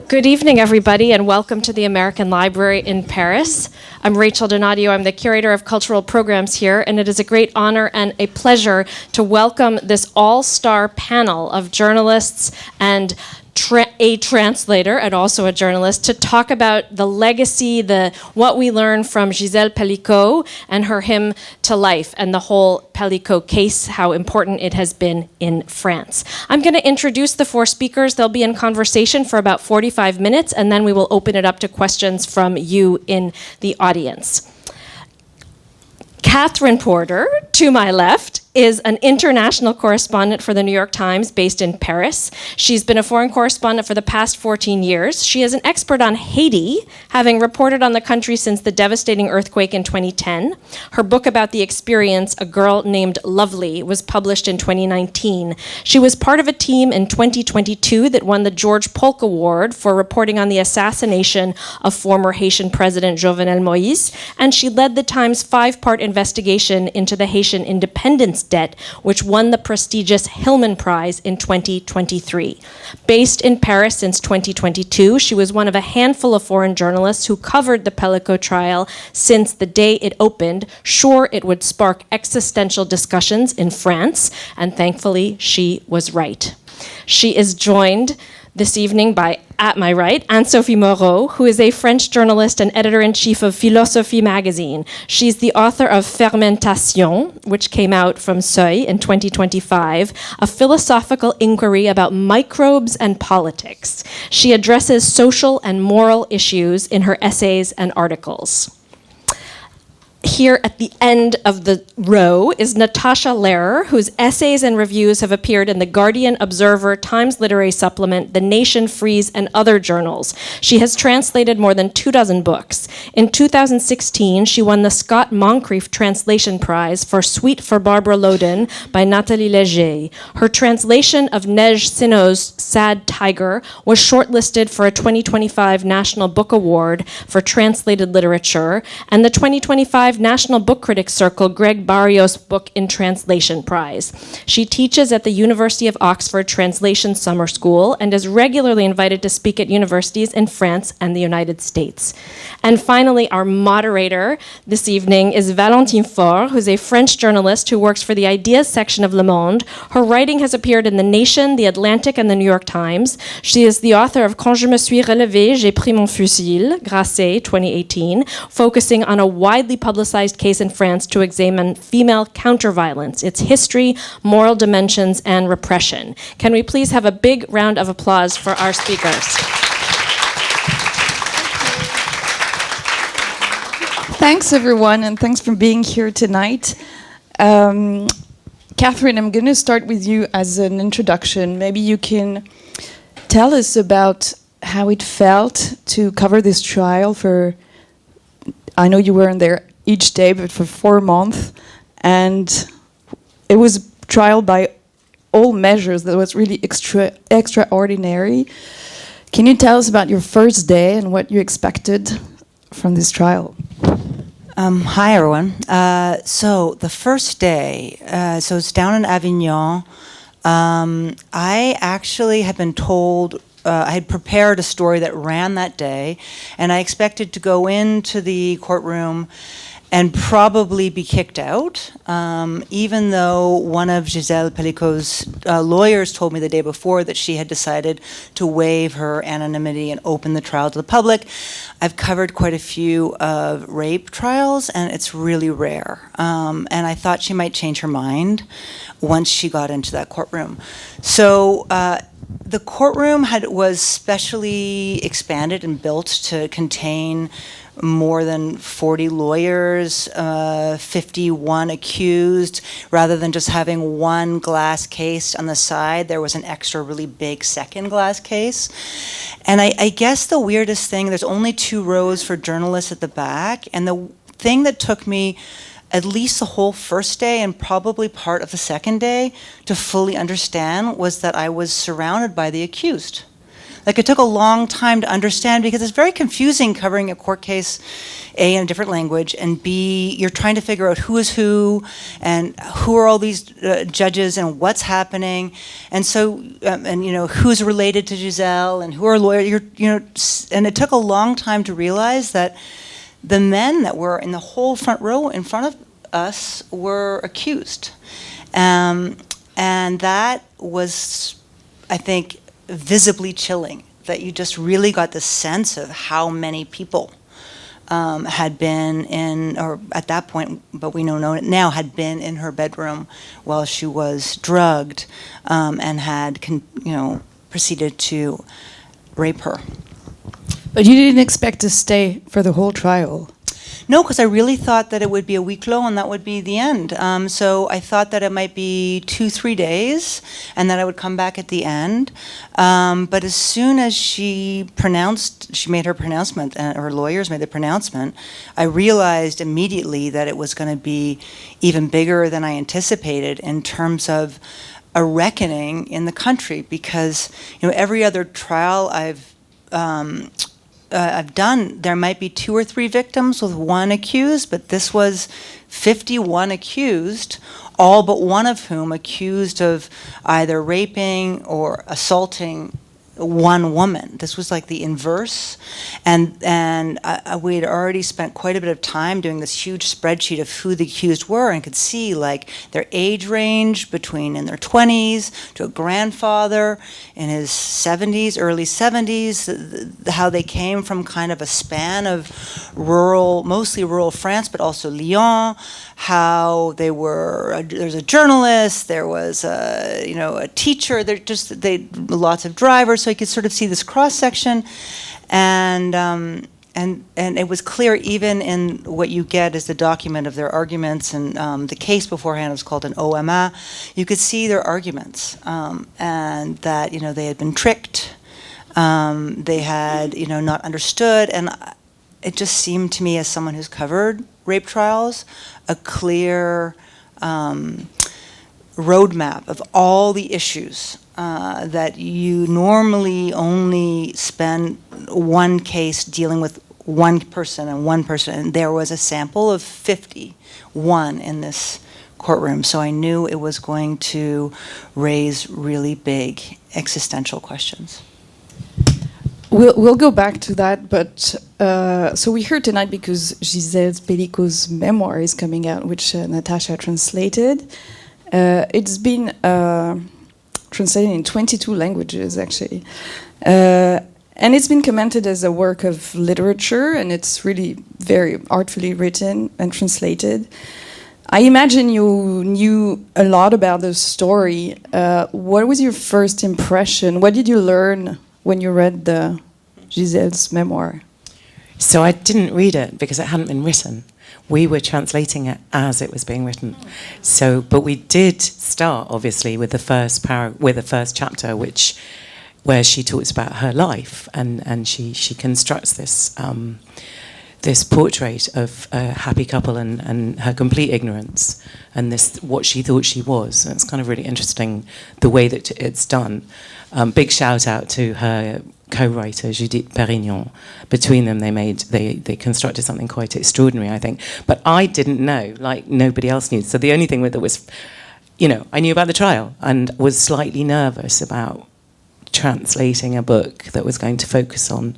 Good evening, everybody, and welcome to the American Library in Paris. I'm Rachel Donadio. I'm the curator of cultural programs here, and it is a great honor and a pleasure to welcome this all-star panel of journalists and a translator and also a journalist to talk about the legacy, what we learn from Gisèle Pelicot and her hymn to life and the whole Pelicot case, how important it has been in France. I'm going to introduce the four speakers. They'll be in conversation for about 45 minutes, and then we will open it up to questions from you in the audience. Catherine Porter, to my left, is an international correspondent for the New York Times based in Paris. She's been a foreign correspondent for the past 14 years. She is an expert on Haiti, having reported on the country since the devastating earthquake in 2010. Her book about the experience, A Girl Named Lovely, was published in 2019. She was part of a team in 2022 that won the George Polk Award for reporting on the assassination of former Haitian President Jovenel Moïse, and she led the Times 5-part investigation into the Haitian independence debt, which won the prestigious Hillman Prize in 2023. Based in Paris since 2022, she was one of a handful of foreign journalists who covered the Pelicot trial since the day it opened, sure it would spark existential discussions in France, and thankfully she was right. She is joined this evening by, at my right, Anne-Sophie Moreau, who is a French journalist and editor-in-chief of Philosophie magazine. She's the author of Fermentation, which came out from Seuil in 2025, a philosophical inquiry about microbes and politics. She addresses social and moral issues in her essays and articles. Here at the end of the row is Natasha Lehrer, whose essays and reviews have appeared in The Guardian, Observer, Times Literary Supplement, The Nation, Frieze, and other journals. She has translated more than 24 books. In 2016, she won the Scott Moncrief Translation Prize for Suite for Barbara Loden by Nathalie Léger. Her translation of Nej Sino's Sad Tiger was shortlisted for a 2025 National Book Award for Translated Literature, and the 2025 National Book Critics Circle Greg Barrios Book in Translation Prize. She teaches at the University of Oxford Translation Summer School and is regularly invited to speak at universities in France and the United States. And finally, our moderator this evening is Valentine Faure, who's a French journalist who works for the Ideas section of Le Monde. Her writing has appeared in The Nation, The Atlantic, and The New York Times. She is the author of Quand je me suis relevée, j'ai pris mon fusil, Grasset, 2018, focusing on a widely publicized case in France to examine female counterviolence, its history, moral dimensions, and repression. Can we please have a big round of applause for our speakers? Thanks, everyone, and thanks for being here tonight. Catherine, I'm going to start with you as an introduction. Maybe you can tell us about how it felt to cover this trial for, I know you weren't there each day, but for 4 months. And it was a trial by all measures that was really extraordinary. Can you tell us about your first day and what you expected from this trial? Hi, everyone. So the first day, so it's down in Avignon. I actually had been told, I had prepared a story that ran that day, and I expected to go into the courtroom and probably be kicked out, even though one of Gisèle Pelicot's lawyers told me the day before that she had decided to waive her anonymity and open the trial to the public. I've covered quite a few of rape trials, and it's really rare. And I thought she might change her mind once she got into that courtroom. So the courtroom was specially expanded and built to contain more than 40 lawyers, 51 accused. Rather than just having one glass case on the side, there was an extra really big second glass case. And I guess the weirdest thing, there's only 2 rows for journalists at the back, and the thing that took me at least the whole first day and probably part of the second day to fully understand was that I was surrounded by the accused. Like, it took a long time to understand, because it's very confusing covering a court case, A, in a different language, and B, you're trying to figure out who is who, and who are all these judges, and what's happening, and so, and who's related to Gisèle, and who are lawyers, and it took a long time to realize that the men that were in the whole front row in front of us were accused. And that was, I think, visibly chilling, that you just really got the sense of how many people had been in, or at that point, but we know now, had been in her bedroom while she was drugged, and had, proceeded to rape her. But you didn't expect to stay for the whole trial? No, because I really thought that it would be a huis clos and that would be the end. So I thought that it might be 2-3 days and that I would come back at the end. But as soon as she made her pronouncement, and her lawyers made the pronouncement, I realized immediately that it was going to be even bigger than I anticipated in terms of a reckoning in the country. Because every other trial I've done, there might be 2 or 3 victims with 1 accused, but this was 51 accused, all but one of whom accused of either raping or assaulting one woman. This was like the inverse, and we had already spent quite a bit of time doing this huge spreadsheet of who the accused were, and could see like their age range between in their 20s to a grandfather in his 70s, early 70s, how they came from kind of a span of mostly rural France, but also Lyon, how they were, there's a journalist, there was a teacher, lots of drivers, so you could sort of see this cross section, and it was clear even in what you get as the document of their arguments, and the case beforehand was called an OMA. You could see their arguments, and that they had been tricked, they had not understood, and it just seemed to me, as someone who's covered rape trials, a clear roadmap of all the issues that you normally only spend one case dealing with one person, and there was a sample of 51 in this courtroom, so I knew it was going to raise really big existential questions. We'll go back to that, but so we're here tonight because Gisèle Pelicot's memoir is coming out, which Natasha translated. It's been translated in 22 languages, actually. And it's been commented as a work of literature, and it's really very artfully written and translated. I imagine you knew a lot about the story. What was your first impression? What did you learn when you read Gisèle's memoir? So I didn't read it because it hadn't been written. We were translating it as it was being written. So, but we did start, obviously, with the first chapter, where she talks about her life, and she constructs this portrait of a happy couple and her complete ignorance, and what she thought she was. And it's kind of really interesting the way that it's done. Big shout out to her co-writer Judith Perignon. Between them, they constructed something quite extraordinary, I think. But I didn't know, like nobody else knew. So the only thing that was, I knew about the trial and was slightly nervous about translating a book that was going to focus on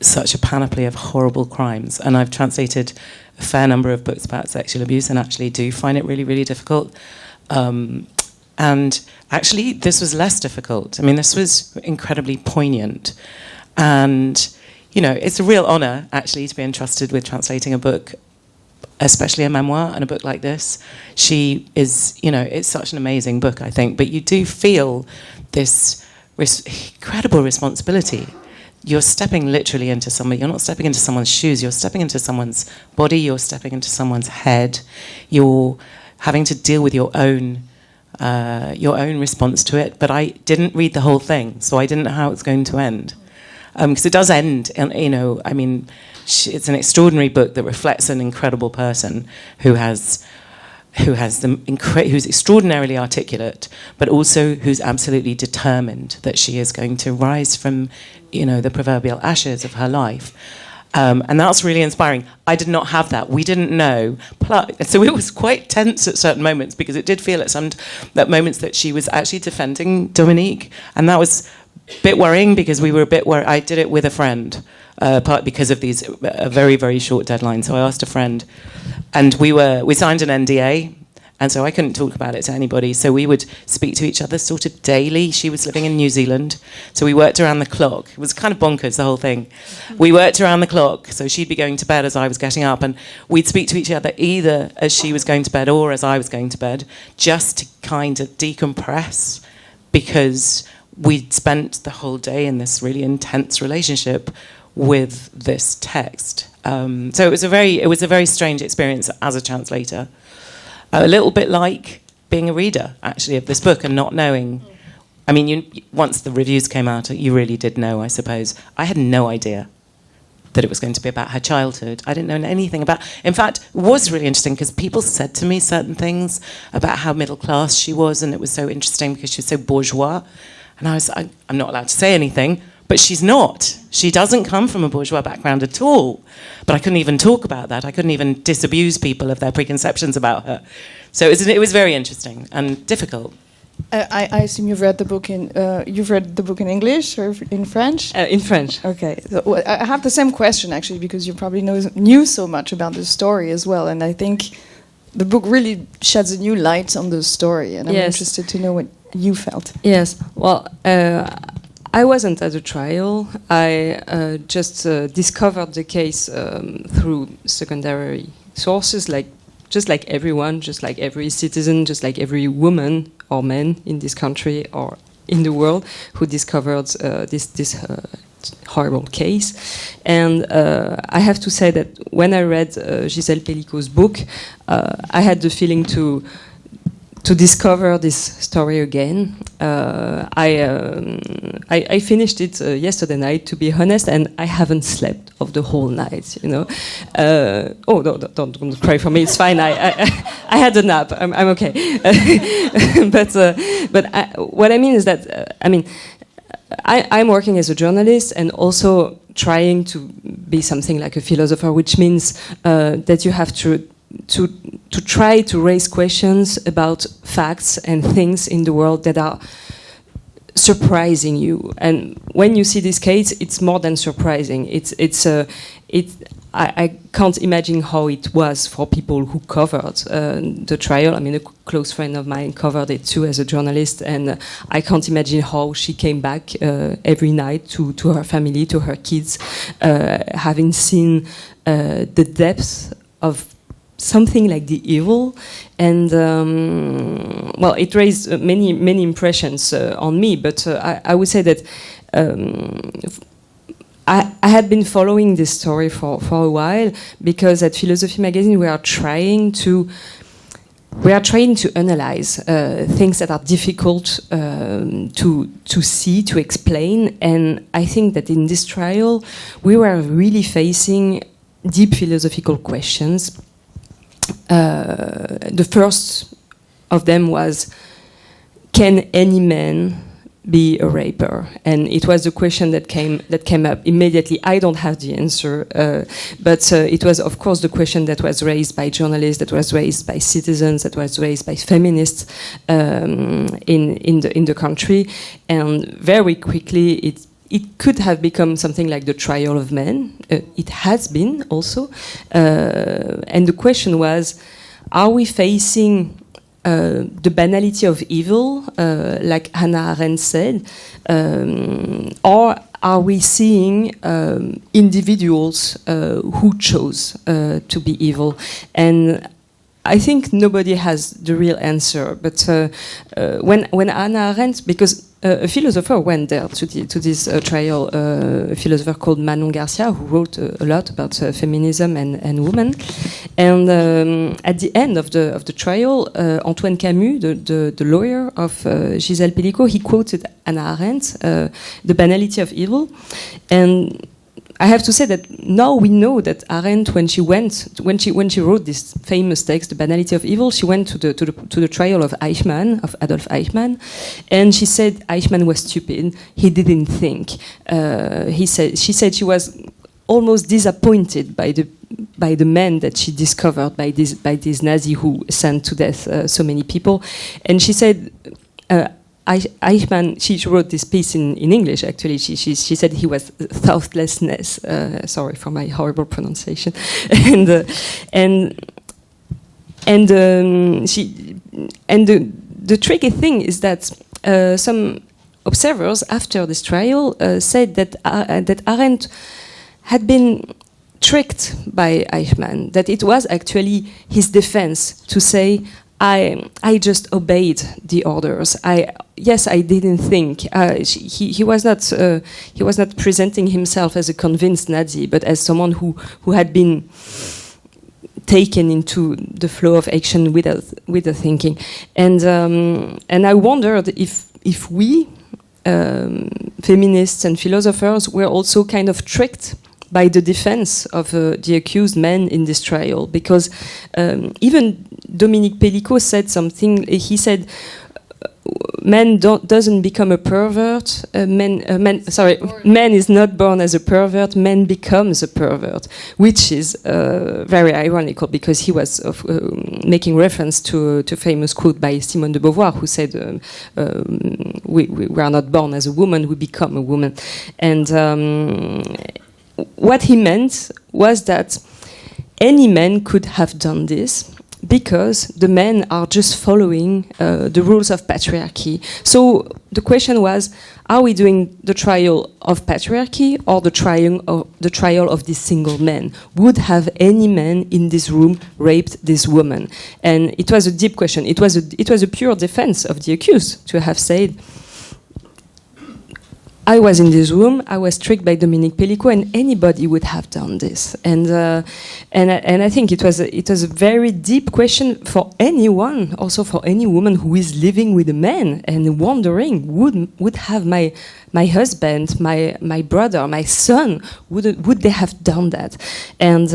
such a panoply of horrible crimes. And I've translated a fair number of books about sexual abuse, and actually do find it really, really difficult. And actually, this was less difficult. I mean, this was incredibly poignant. And, it's a real honor, actually, to be entrusted with translating a book, especially a memoir and a book like this. She is, it's such an amazing book, I think. But you do feel this incredible responsibility. You're stepping literally into somebody. You're not stepping into someone's shoes. You're stepping into someone's body. You're stepping into someone's head. You're having to deal with your own response to it. But I didn't read the whole thing, so I didn't know how it's going to end. Because it does end, and it's an extraordinary book that reflects an incredible person who has who's extraordinarily articulate, but also who's absolutely determined that she is going to rise from, the proverbial ashes of her life. And that's really inspiring. I did not have that. We didn't know. So it was quite tense at certain moments, because it did feel at moments that she was actually defending Dominique. And that was a bit worrying, because we were a bit worried. I did it with a friend, part because of these very, very short deadlines. So I asked a friend, and we signed an NDA. And so I couldn't talk about it to anybody. So we would speak to each other sort of daily. She was living in New Zealand. So we worked around the clock. It was kind of bonkers, the whole thing. We worked around the clock. So she'd be going to bed as I was getting up. And we'd speak to each other either as she was going to bed or as I was going to bed, just to kind of decompress, because we'd spent the whole day in this really intense relationship with this text. So it was a very strange experience as a translator. A little bit like being a reader, actually, of this book and not knowing. I mean, once the reviews came out, you really did know, I suppose. I had no idea that it was going to be about her childhood. I didn't know anything about. In fact, it was really interesting, because people said to me certain things about how middle class she was, and it was so interesting because she was so bourgeois. And I'm not allowed to say anything, but she's not. She doesn't come from a bourgeois background at all. But I couldn't even talk about that. I couldn't even disabuse people of their preconceptions about her. So it was very interesting and difficult. I assume you've read the book in English or in French? In French. Okay. So, I have the same question, actually, because you probably knew so much about the story as well. And I think the book really sheds a new light on the story. And I'm interested to know what you felt. Yes. Well, I wasn't at the trial. I just discovered the case through secondary sources, just like everyone, just like every citizen, just like every woman or man in this country or in the world who discovered this horrible case. And I have to say that when I read Gisèle Pelicot's book, I had the feeling to discover this story again. I finished it yesterday night, to be honest, and I haven't slept of the whole night. Don't cry for me. It's fine. I had a nap. I'm okay. But what I mean is that I'm working as a journalist and also trying to be something like a philosopher, which means that you have to try to raise questions about facts and things in the world that are surprising you. And when you see this case, it's more than surprising. I can't imagine how it was for people who covered the trial. I mean, a close friend of mine covered it too as a journalist, and I can't imagine how she came back every night to her family, to her kids, having seen the depth of something like the evil, and it raised many impressions on me. But I would say that I had been following this story for a while, because at Philosophy Magazine we are trying to analyze things that are difficult to see, to explain, and I think that in this trial we were really facing deep philosophical questions. The first of them was, can any man be a raper? And it was the question that came up immediately. I don't have the answer, but it was, of course, the question that was raised by journalists, that was raised by citizens, that was raised by feminists in the country, and very quickly it could have become something like the trial of men. It has been also. And the question was, are we facing the banality of evil, like Hannah Arendt said, or are we seeing individuals who chose to be evil? And I think nobody has the real answer. But when Hannah Arendt, because a philosopher went there to this trial, a philosopher called Manon Garcia, who wrote a lot about feminism and women. And at the end of the trial, Antoine Camus, the lawyer of Gisèle Pelicot, he quoted Hannah Arendt, The Banality of Evil. And I have to say that now we know that Arendt, when she wrote this famous text, The Banality of Evil, she went to the trial of Eichmann, of Adolf Eichmann, and she said Eichmann was stupid. He didn't think. She said she was almost disappointed by the men that she discovered, by these Nazis who sent to death so many people, and she said. Eichmann, she wrote this piece in English, actually. She said he was thoughtlessness. Sorry for my horrible pronunciation. The tricky thing is that some observers after this trial said that Arendt had been tricked by Eichmann, that it was actually his defense to say, I just obeyed the orders. I didn't think. He was not presenting himself as a convinced Nazi, but as someone who had been taken into the flow of action without thinking. And I wondered if we feminists and philosophers were also kind of tricked by the defense of the accused men in this trial, because even Dominique Pelicot said something. He said, "Man doesn't become a pervert. Man is not born as a pervert. Man becomes a pervert," which is very ironical, because he was making reference to a famous quote by Simone de Beauvoir, who said, "We are not born as a woman; we become a woman," and. What he meant was that any man could have done this because the men are just following the rules of patriarchy. So the question was, are we doing the trial of patriarchy or the trial of this single man? Would have any man in this room raped this woman? And it was a deep question. It was a pure defense of the accused to have said, I was in this room. I was tricked by Dominique Pelicot, and anybody would have done this. And I think it was a very deep question for anyone, also for any woman who is living with a man and wondering, would have my husband, my brother, my son, would they have done that? And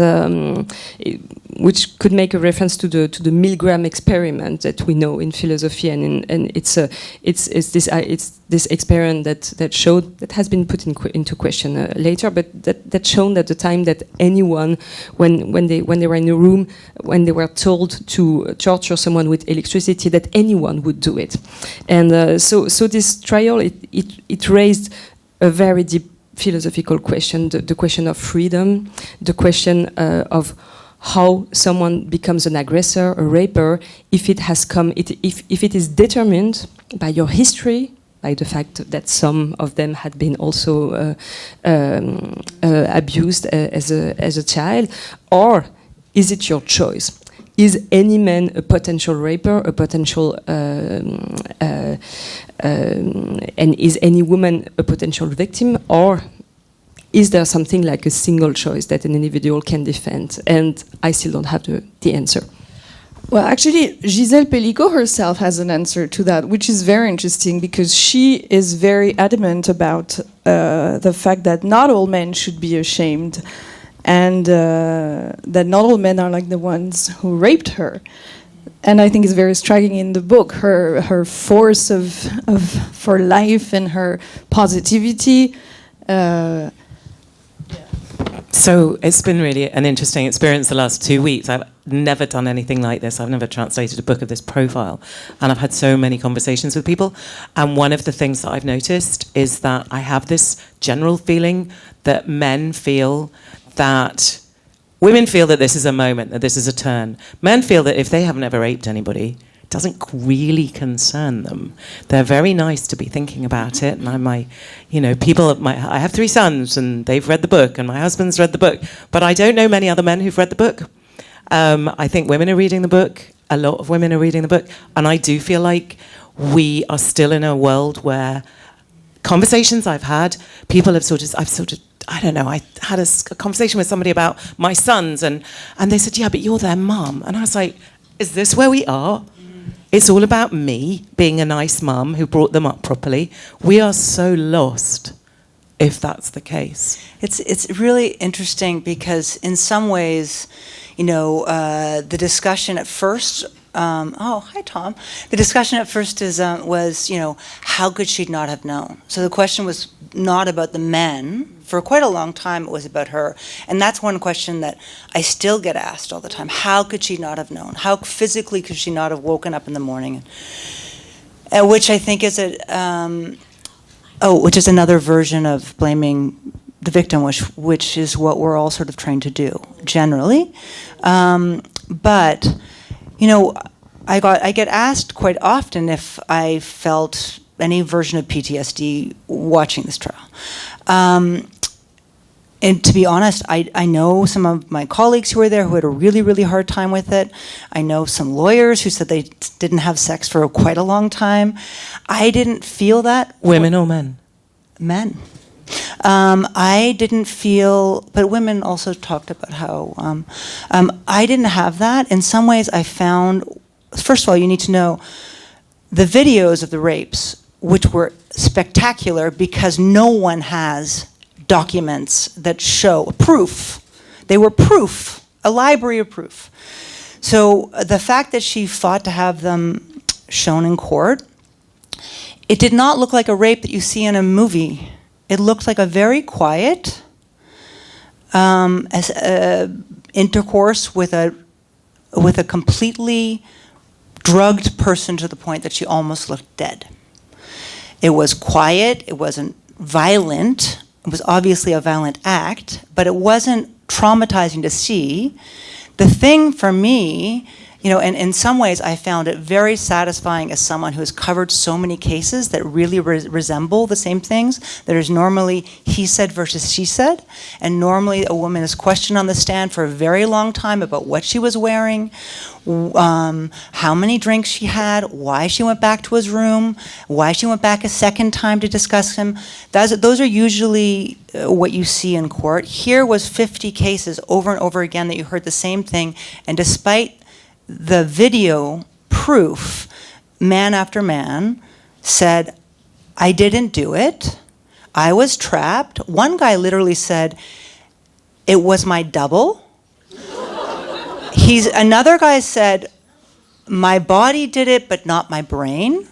which could make a reference to the Milgram experiment that we know in philosophy, and it's this experiment that has been put into question later, but that shown at the time that anyone, when they were in a room, when they were told to torture someone with electricity, that anyone would do it. And so this trial, it raised a very deep philosophical question, the question of freedom, the question of how someone becomes an aggressor, a raper, if it is determined by your history, by the fact that some of them had been also abused as a child, or is it your choice? Is any man a potential raper, a potential, and is any woman a potential victim, or is there something like a single choice that an individual can defend? And I still don't have the answer. Well, actually, Gisèle Pelicot herself has an answer to that, which is very interesting, because she is very adamant about the fact that not all men should be ashamed, and that not all men are like the ones who raped her. And I think it's very striking in the book, her force for life and her positivity. So it's been really an interesting experience the last 2 weeks. I've never done anything like this. I've never translated a book of this profile. And I've had so many conversations with people. And one of the things that I've noticed is that I have this general feeling that women feel that this is a moment, that this is a turn. Men feel that if they haven't ever raped anybody, it doesn't really concern them. They're very nice to be thinking about it. And I have 3 sons and they've read the book and my husband's read the book, but I don't know many other men who've read the book. I think women are reading the book. A lot of women are reading the book. And I do feel like we are still in a world where conversations I've had, people have I don't know, I had a conversation with somebody about my sons and they said, yeah, but you're their mum. And I was like, is this where we are? It's all about me being a nice mum who brought them up properly. We are so lost if that's the case? It's really interesting because in some ways, the discussion at first. Hi Tom. The discussion at first was how could she not have known? So the question was not about the men. For quite a long time, it was about her, and that's one question that I still get asked all the time. How could she not have known? How physically could she not have woken up in the morning? Which I think is which is another version of blaming the victim, which is what we're all sort of trained to do generally. But I get asked quite often if I felt any version of PTSD watching this trial. And to be honest, I know some of my colleagues who were there who had a really, really hard time with it. I know some lawyers who said they didn't have sex for quite a long time. I didn't feel that. Women or men? Men. I didn't feel, but women also talked about how, I didn't have that. In some ways I found, first of all, you need to know the videos of the rapes, which were spectacular because no one has documents that show proof. They were proof, a library of proof. So the fact that she fought to have them shown in court, it did not look like a rape that you see in a movie. It looked like a very quiet intercourse with a completely drugged person to the point that she almost looked dead. It was quiet. It wasn't violent. It was obviously a violent act, but it wasn't traumatizing to see. The thing for me, and in some ways I found it very satisfying as someone who has covered so many cases that really resemble the same things. There's normally he said versus she said, and normally a woman is questioned on the stand for a very long time about what she was wearing, how many drinks she had, why she went back to his room, why she went back a second time to discuss him. Those are usually what you see in court. Here was 50 cases over and over again that you heard the same thing, and despite the video proof, man after man said, I didn't do it. I was trapped. One guy literally said, it was my double. Another guy said, my body did it, but not my brain.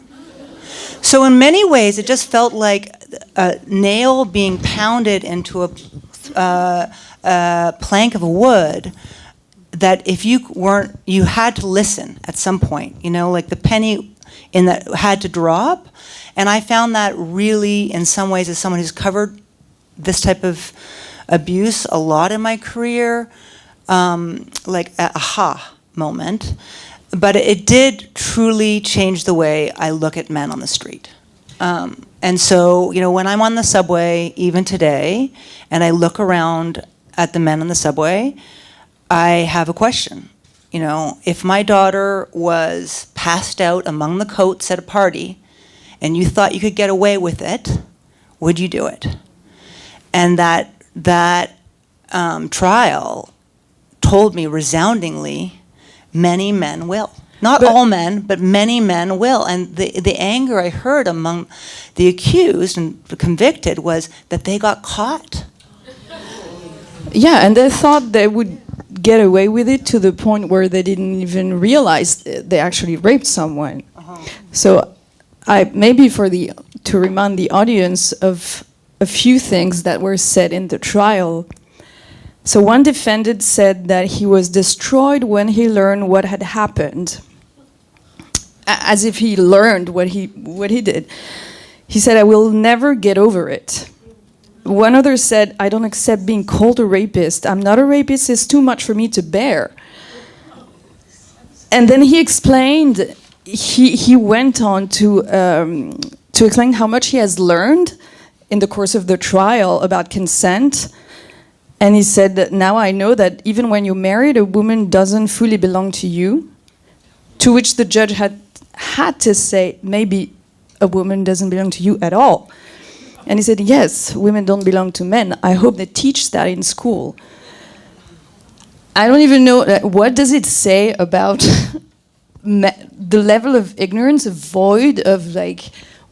So in many ways, it just felt like a nail being pounded into a plank of wood that if you weren't, you had to listen at some point, like the penny in that had to drop. And I found that really, in some ways, as someone who's covered this type of abuse a lot in my career, like an aha moment. But it did truly change the way I look at men on the street. And so, when I'm on the subway, even today, and I look around at the men on the subway, I have a question. If my daughter was passed out among the coats at a party and you thought you could get away with it, would you do it? And that trial told me resoundingly, many men will. Not all men, but many men will. And the anger I heard among the accused and the convicted was that they got caught. Yeah, and they thought they would get away with it to the point where they didn't even realize they actually raped someone. So maybe to remind the audience of a few things that were said in the trial. So one defendant said that he was destroyed when he learned what had happened, as if he learned what he did. He said, I will never get over it. One other said, I don't accept being called a rapist. I'm not a rapist. It's too much for me to bear. And then he explained, he went on to explain how much he has learned in the course of the trial about consent. And he said that now I know that even when you're married, a woman doesn't fully belong to you. To which the judge had to say, maybe a woman doesn't belong to you at all. And he said, yes, women don't belong to men. I hope they teach that in school. I don't even know, what does it say about the level of ignorance, void of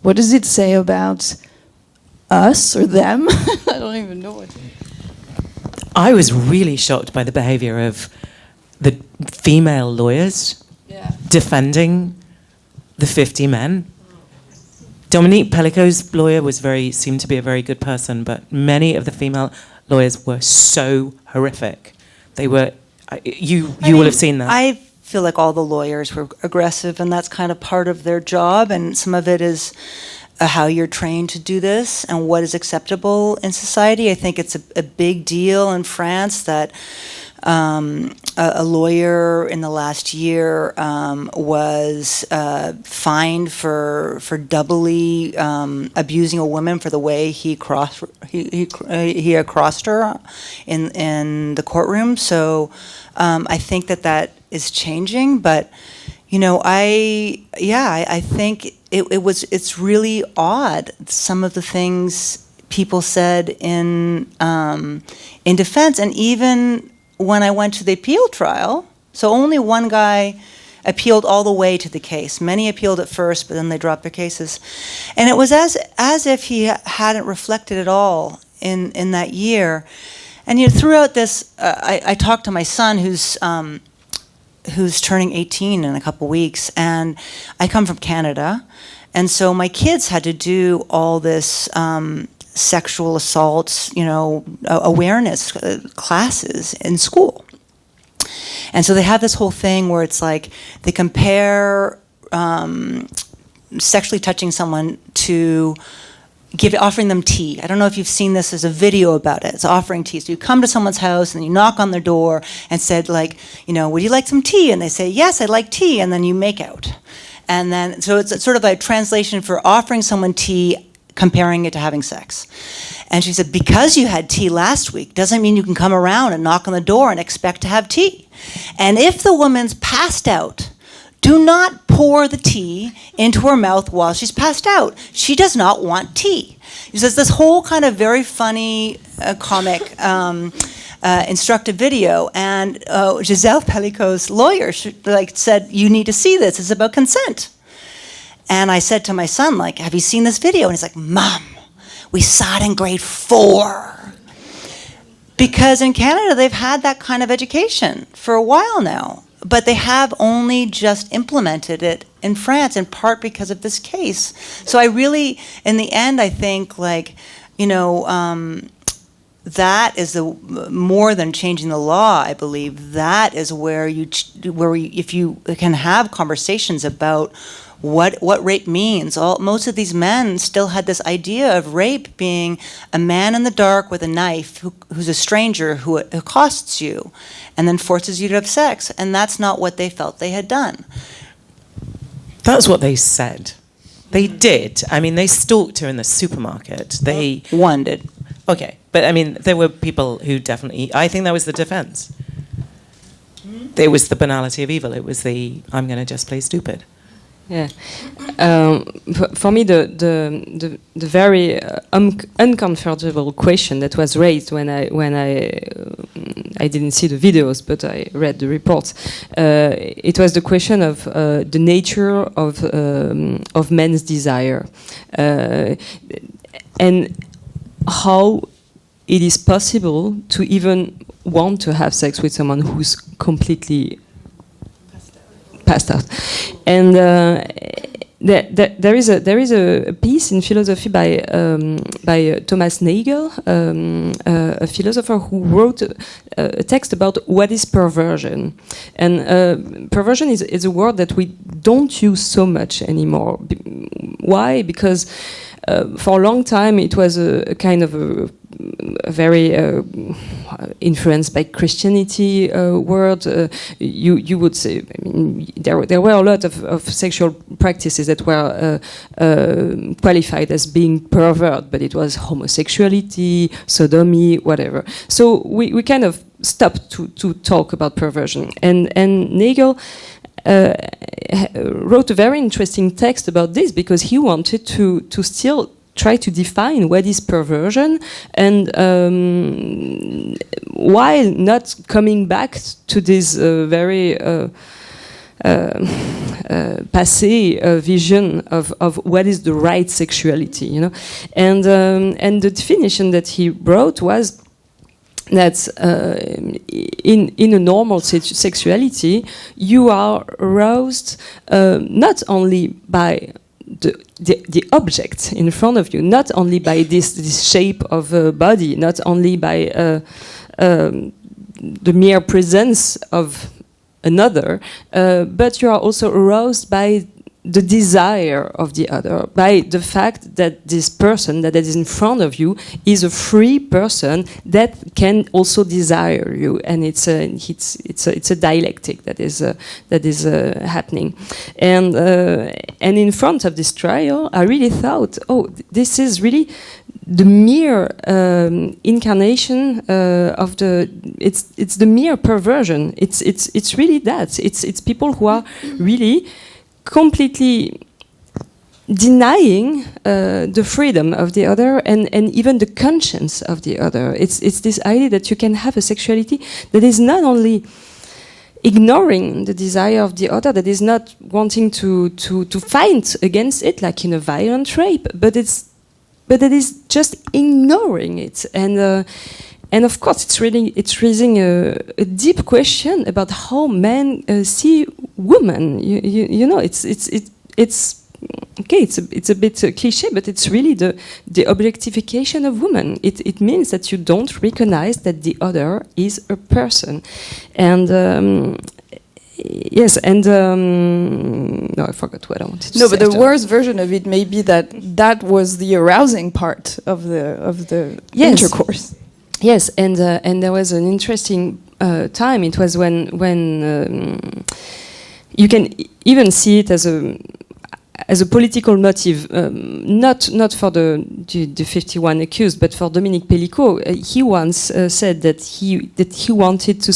what does it say about us or them. I don't even know what. I was really shocked by the behavior of the female lawyers defending the 50 men. Dominique Pelicot's lawyer seemed to be a very good person, but many of the female lawyers were so horrific. They were, you will have seen that. I feel like all the lawyers were aggressive, and that's kind of part of their job, and some of it is how you're trained to do this and what is acceptable in society. I think it's a big deal in France that a lawyer in the last year was fined for doubly abusing a woman for the way he accosted her in the courtroom. So I think that is changing, but I think it's really odd, some of the things people said in defense, and even when I went to the appeal trial, so only one guy appealed all the way to the case. Many appealed at first, but then they dropped their cases. And it was as if he hadn't reflected at all in that year. And throughout this, I talked to my son who's turning 18 in a couple weeks, and I come from Canada. And so my kids had to do all this sexual assaults, awareness classes in school. And so they have this whole thing where it's like they compare sexually touching someone to offering them tea. I don't know if you've seen this. There's a video about it. It's offering tea. So you come to someone's house and you knock on their door and said, would you like some tea? And they say, yes, I'd like tea. And then you make out. And then, so it's sort of a translation for offering someone tea, comparing it to having sex. And she said, because you had tea last week doesn't mean you can come around and knock on the door and expect to have tea. And if the woman's passed out, do not pour the tea into her mouth while she's passed out. She does not want tea. He says this whole kind of very funny, comic, instructive video. And Gisèle Pelicot's lawyer said, you need to see this. It's about consent. And I said to my son, have you seen this video? And he's like, Mom, we saw it in grade 4. Because in Canada, they've had that kind of education for a while now. But they have only just implemented it in France, in part because of this case. So I really, in the end, I think, that is more than changing the law. I believe that is where if you can have conversations about what rape means. Most of these men still had this idea of rape being a man in the dark with a knife who's a stranger who accosts you and then forces you to have sex. And that's not what they felt they had done. That's what they said. They did. I mean, they stalked her in the supermarket. One did. Okay. But, there were people who definitely... I think that was the defense. It was the banality of evil. It was I'm going to just play stupid. Yeah, for me, the very uncomfortable question that was raised when I didn't see the videos, but I read the reports. It was the question of the nature of men's desire, and how it is possible to even want to have sex with someone who's completely passed out. And there is a piece in philosophy by Thomas Nagel, a philosopher who wrote a text about what is perversion. And perversion is a word that we don't use so much anymore. Why? Because for a long time it was a kind of a very influenced by Christianity word. You would say, there were a lot of sexual practices that were qualified as being pervert, but it was homosexuality, sodomy, whatever. So we kind of stopped to talk about perversion. And Nagel wrote a very interesting text about this because he wanted to still try to define what is perversion, and while not coming back to this very passé vision of what is the right sexuality, you know, and the definition that he wrote was that in a normal sexuality, you are aroused not only by the object in front of you, not only by this shape of a body, not only by the mere presence of another, but you are also aroused by the desire of the other, by the fact that this person that is in front of you is a free person that can also desire you, and it's a dialectic that is happening, and in front of this trial, I really thought, oh, this is really the mere incarnation of it's the mere perversion. It's really that. It's people who are really completely denying the freedom of the other and even the conscience of the other. It's this idea that you can have a sexuality that is not only ignoring the desire of the other, that is not wanting to fight against it like in a violent rape, but it is just ignoring it. And of course, it's raising a deep question about how men see women. You know, it's okay. It's a bit cliche, but it's really the objectification of women. It means that you don't recognize that the other is a person, and. Yes, and no, I forgot what I wanted to say. No, but the worst version of it may be that was the arousing part of the intercourse. Yes, and there was an interesting time. It was when you can even see it as a political motive, not for the 51 accused, but for Dominique Pelicot. He once said that he wanted to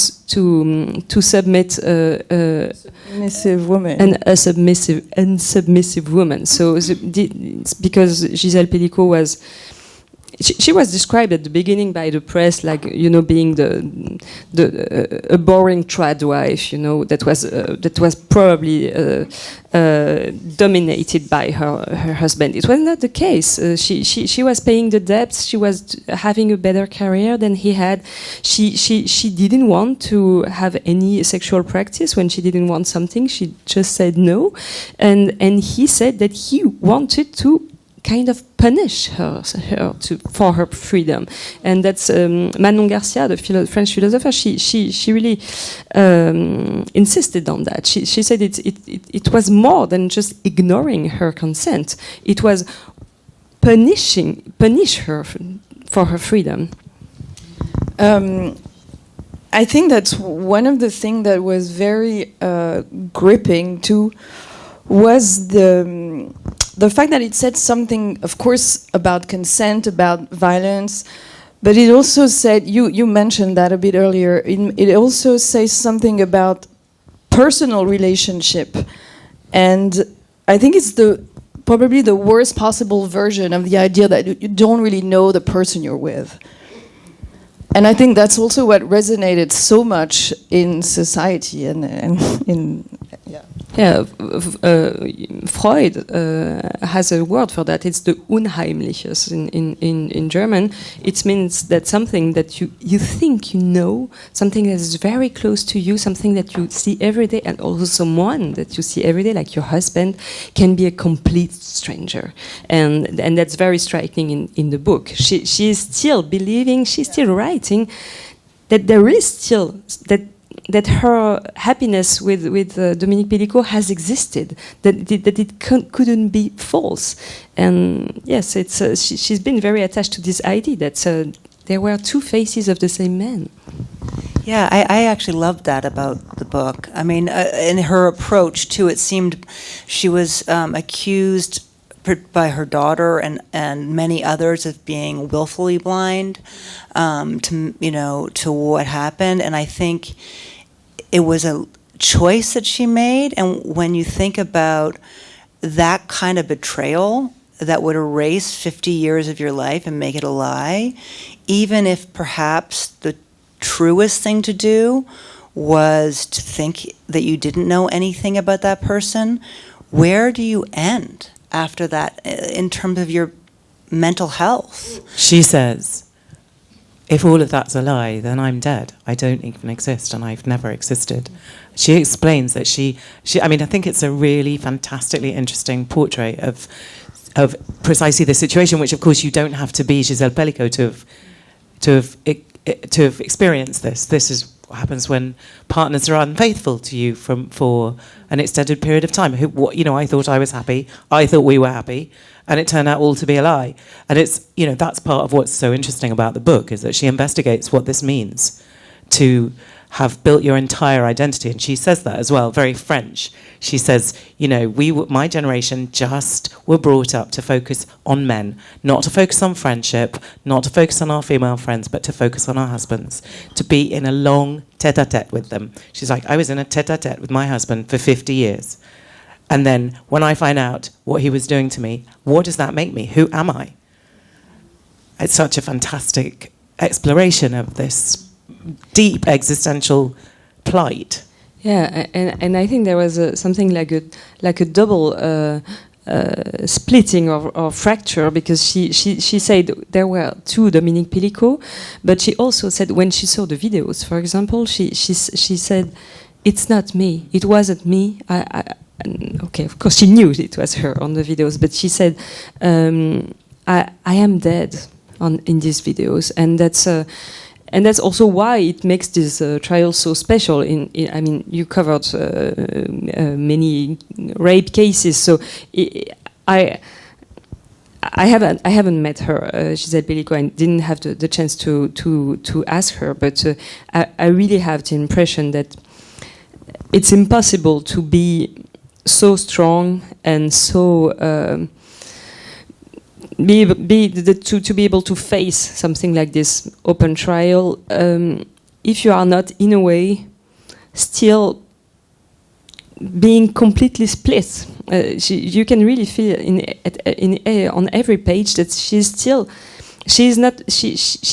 submit submissive woman, and a submissive woman. So it's because Gisèle Pelicot was. She was described at the beginning by the press like, you know, being a boring trad wife, you know, that was probably dominated by her husband. It was not the case. She was paying the debts. She was having a better career than he had. She didn't want to have any sexual practice. When she didn't want something, she just said no, and he said that he wanted to kind of punish her for her freedom, and that's Manon Garcia, the French philosopher. She really insisted on that. She said it was more than just ignoring her consent. It was punish her for her freedom. I think that's one of the things that was very gripping too, was the fact that it said something, of course, about consent, about violence, but it also said, you mentioned that a bit earlier, it also says something about personal relationship. And I think it's probably the worst possible version of the idea that you don't really know the person you're with. And I think that's also what resonated so much in society and in Freud has a word for that. It's the Unheimliches in German. It means that something that you think you know, something that is very close to you, something that you see every day, and also someone that you see every day, like your husband, can be a complete stranger. And that's very striking in the book. She is still believing, she's still writing, that there is still that her happiness with Dominique Pelicot has existed, that it couldn't be false. And yes, she's been very attached to this idea that there were two faces of the same man. Yeah, I actually loved that about the book. I mean, in her approach too, it seemed she was accused by her daughter and many others of being willfully blind to what happened, and I think it was a choice that she made. And when you think about that kind of betrayal that would erase 50 years of your life and make it a lie, even if perhaps the truest thing to do was to think that you didn't know anything about that person. Where do you end after that in terms of your mental health? She says, if all of that's a lie, then I'm dead. I don't even exist, and I've never existed. She explains that she I mean, I think it's a really fantastically interesting portrait of precisely the situation, which of course you don't have to be Gisèle Pelicot to have experienced this. This is what happens when partners are unfaithful to you for an extended period of time. I thought I was happy. I thought we were happy. And it turned out all to be a lie. And it's, that's part of what's so interesting about the book, is that she investigates what this means to have built your entire identity. And she says that as well, very French. She says, my generation just were brought up to focus on men, not to focus on friendship, not to focus on our female friends, but to focus on our husbands, to be in a long tête-à-tête with them. She's like, I was in a tête-à-tête with my husband for 50 years. And then when I find out what he was doing to me, what does that make me? Who am I? It's such a fantastic exploration of this deep existential plight. Yeah, and I think there was something like a double splitting or fracture, because she said there were two Dominique Pelicot, but she also said when she saw the videos, for example, she said, it's not me. It wasn't me. Okay, of course she knew it was her on the videos, but she said, I am dead in these videos, and that's also why it makes this trial so special. I mean, you covered many rape cases, so I haven't met her, Gisèle Pelicot, and didn't have the chance to ask her, but I really have the impression that it's impossible to be so strong and so to be able to face something like this open trial if you are not, in a way, still being completely split. You can really feel on every page that she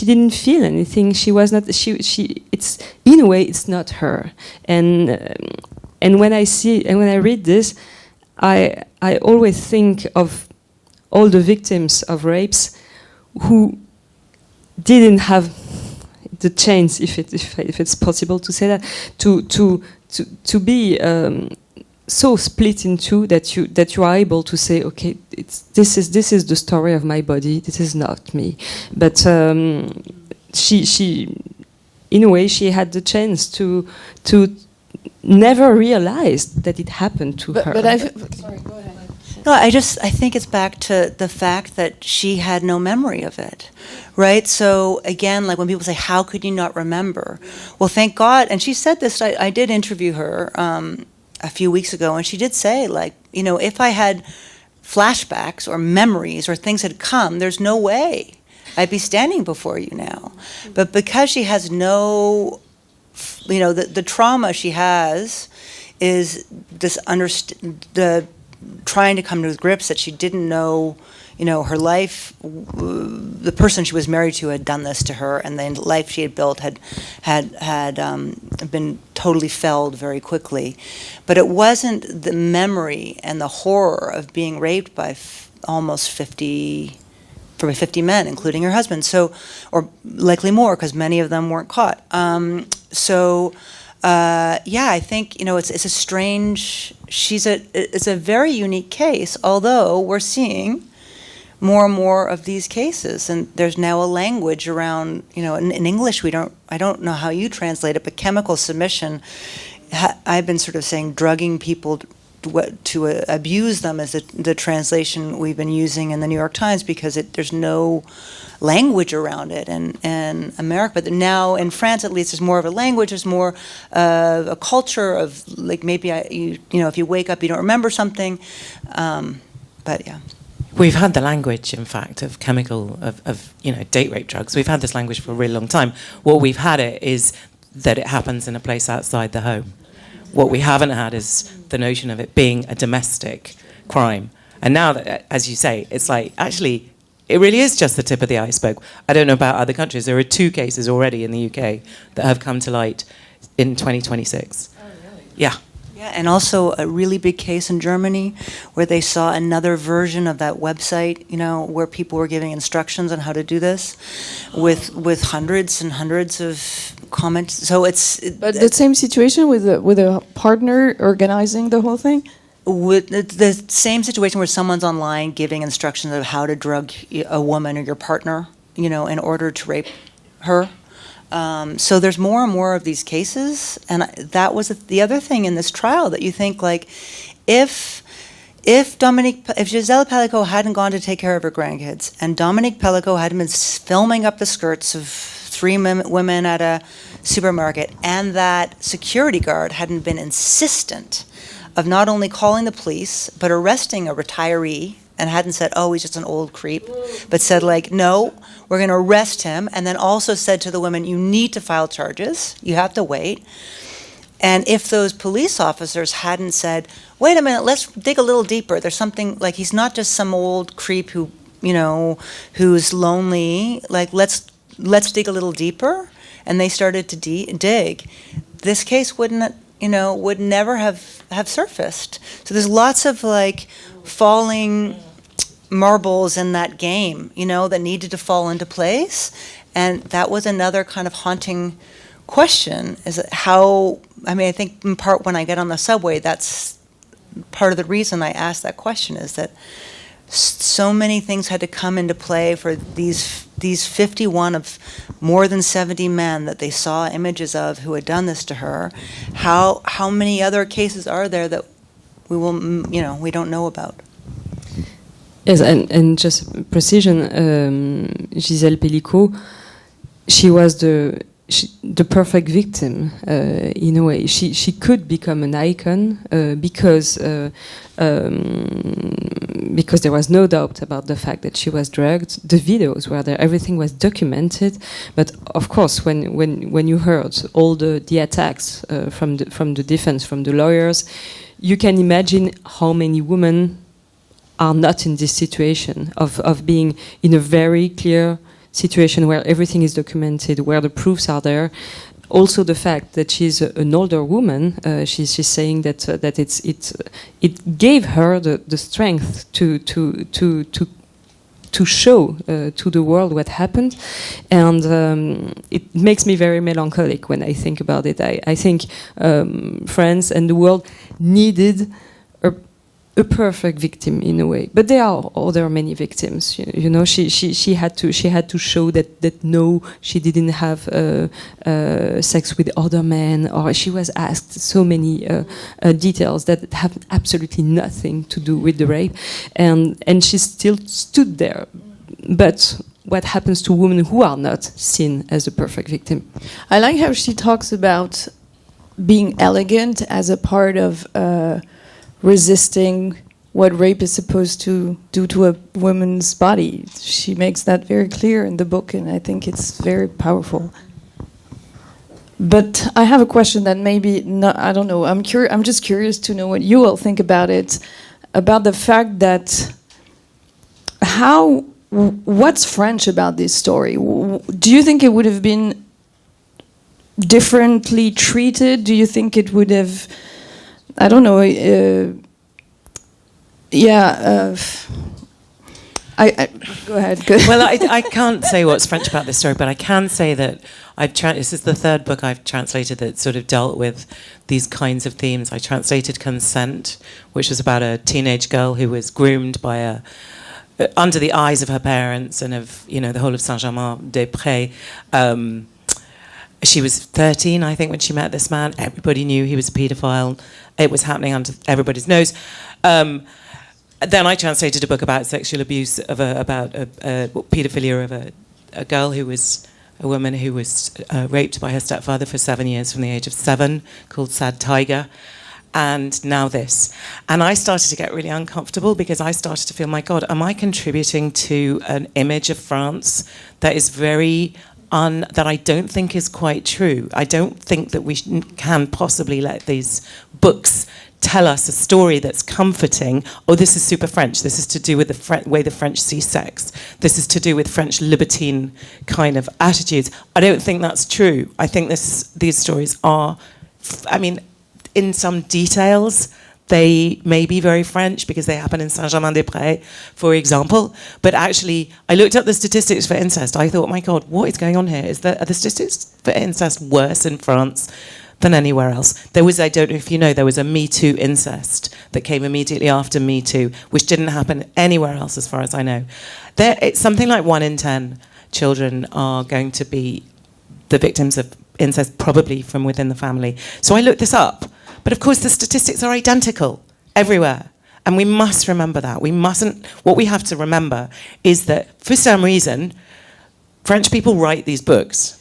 didn't feel anything. She was not. It's, in a way, it's not her. And when I read this, I always think of all the victims of rapes who didn't have the chance, if it's possible to say that, to be so split in two that you are able to say, okay, this is the story of my body. This is not me. But she in a way, she had the chance to never realized that it happened to her. Sorry, go ahead. No, I think it's back to the fact that she had no memory of it, right? So again, like when people say, how could you not remember? Well, thank God, and she said this, I did interview her a few weeks ago, and she did say, like, if I had flashbacks or memories or things had come, there's no way I'd be standing before you now. But because she has no, the trauma she has is this trying to come to grips that she didn't know, her life, the person she was married to had done this to her, and the life she had built had been totally felled very quickly. But it wasn't the memory and the horror of being raped by almost 50 men, including her husband. So, or likely more, because many of them weren't caught. I think it's a strange. It's a very unique case. Although we're seeing more and more of these cases, and there's now a language around. In English, I don't know how you translate it, but chemical submission. I've been sort of saying drugging people to abuse them is the translation we've been using in the New York Times, because there's no language around it in America. But now in France, at least, there's more of a language. There's more of a culture of, like, maybe if you wake up, you don't remember something. But yeah. We've had the language, in fact, of chemical, of date rape drugs. We've had this language for a really long time. What we've had is that it happens in a place outside the home. What we haven't had is the notion of it being a domestic crime. And now that, as you say, it's like, actually, it really is just the tip of the iceberg. I don't know about other countries. There are 2 cases already in the UK that have come to light in 2026. Oh, really? Yeah. Yeah, and also a really big case in Germany where they saw another version of that website, where people were giving instructions on how to do this, with hundreds and hundreds of comments. So But the same situation with a partner organizing the whole thing? With the same situation where someone's online giving instructions of how to drug a woman or your partner, in order to rape her. So there's more and more of these cases, and that was the other thing in this trial that you think, like, if Gisèle Pelicot hadn't gone to take care of her grandkids, and Dominique Pelicot hadn't been filming up the skirts of 3 women at a supermarket, and that security guard hadn't been insistent of not only calling the police but arresting a retiree, and hadn't said, oh, he's just an old creep, but said, like, no, we're going to arrest him, and then also said to the women, you need to file charges, you have to wait. And if those police officers hadn't said, wait a minute, let's dig a little deeper, there's something, like, he's not just some old creep who, who's lonely, like, let's dig a little deeper, and they started to dig, this case would never have surfaced. So there's lots of, like, falling marbles in that game, that needed to fall into place. And that was another kind of haunting question, is how, I think in part when I get on the subway, that's part of the reason I ask that question, is that so many things had to come into play for these 51 of more than 70 men that they saw images of who had done this to her. How many other cases are there that we don't know about? Yes, and just precision, Gisèle Pelicot, she was the perfect victim, in a way. She could become an icon because there was no doubt about the fact that she was drugged. The videos were there, everything was documented. But of course, when you heard all the attacks from the defense, from the lawyers, you can imagine how many women are not in this situation of being in a very clear situation where everything is documented, where the proofs are there. Also, the fact that she's an older woman, she's saying that it gave her the strength to show to the world what happened, and it makes me very melancholic when I think about it. I think France and the world needed a perfect victim in a way, but there are many victims. She had to show that no, she didn't have sex with other men, or she was asked so many details that have absolutely nothing to do with the rape, and she still stood there. But what happens to women who are not seen as a perfect victim? I like how she talks about being elegant as a part of resisting what rape is supposed to do to a woman's body. She makes that very clear in the book, and I think it's very powerful. But I have a question that maybe not, I don't know. I'm just curious to know what you all think about it, about the fact that what's French about this story? Do you think it would have been differently treated? Do you think it would have, I don't know, go ahead. Well, I can't say what's French about this story, but I can say that this is the third book I've translated that sort of dealt with these kinds of themes. I translated Consent, which was about a teenage girl who was groomed by under the eyes of her parents and of the whole of Saint-Germain-des-Prés. She was 13, I think, when she met this man. Everybody knew he was a paedophile. It was happening under everybody's nose. Then I translated a book about sexual abuse, about paedophilia of a girl who was a woman who was raped by her stepfather for 7 years from the age of 7, called Sad Tiger. And now this. And I started to get really uncomfortable because I started to feel, my God, am I contributing to an image of France that is that I don't think is quite true? I don't think that we can possibly let these books tell us a story that's comforting. Oh, this is super French. This is to do with the way the French see sex. This is to do with French libertine kind of attitudes. I don't think that's true. I think these stories are, I mean, in some details, they may be very French because they happen in Saint-Germain-des-Prés, for example. But actually, I looked up the statistics for incest. I thought, my God, what is going on here? Are the statistics for incest worse in France than anywhere else? There was, I don't know if you know, there was a Me Too incest that came immediately after Me Too, which didn't happen anywhere else as far as I know. It's something like 1 in 10 children are going to be the victims of incest, probably from within the family. So I looked this up. But of course, the statistics are identical everywhere. And we must remember that. What we have to remember is that for some reason, French people write these books,